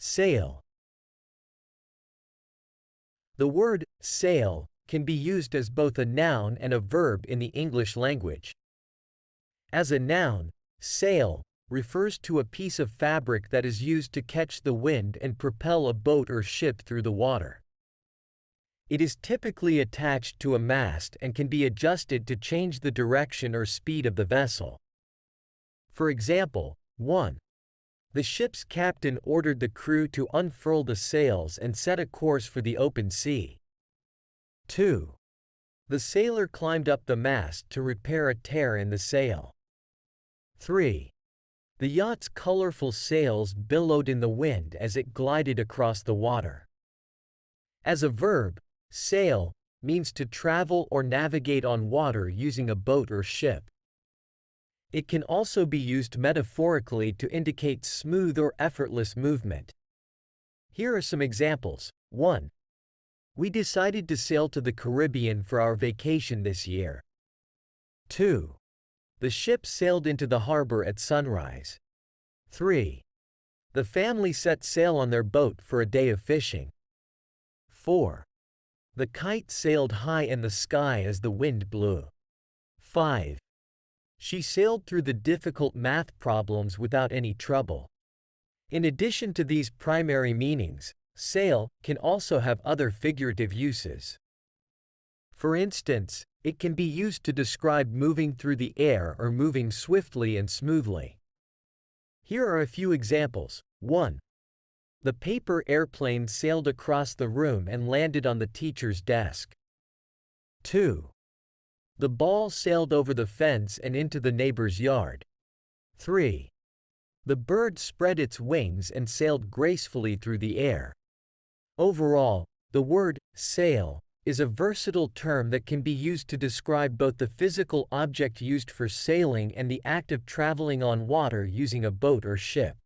Sail. The word sail can be used as both a noun and a verb in the English language. As a noun, sail refers to a piece of fabric that is used to catch the wind and propel a boat or ship through the water. It is typically attached to a mast and can be adjusted to change the direction or speed of the vessel. For example, 1. The ship's captain ordered the crew to unfurl the sails and set a course for the open sea. 2. The sailor climbed up the mast to repair a tear in the sail. 3. The yacht's colorful sails billowed in the wind as it glided across the water. As a verb, sail means to travel or navigate on water using a boat or ship. It can also be used metaphorically to indicate smooth or effortless movement. Here are some examples. 1. We decided to sail to the Caribbean for our vacation this year. 2. The ship sailed into the harbor at sunrise. 3. The family set sail on their boat for a day of fishing. 4. The kite sailed high in the sky as the wind blew. 5. She sailed through the difficult math problems without any trouble. In addition to these primary meanings, sail can also have other figurative uses. For instance, it can be used to describe moving through the air or moving swiftly and smoothly. Here are a few examples. 1. The paper airplane sailed across the room and landed on the teacher's desk. 2. The ball sailed over the fence and into the neighbor's yard. 3. The bird spread its wings and sailed gracefully through the air. Overall, the word sail is a versatile term that can be used to describe both the physical object used for sailing and the act of traveling on water using a boat or ship.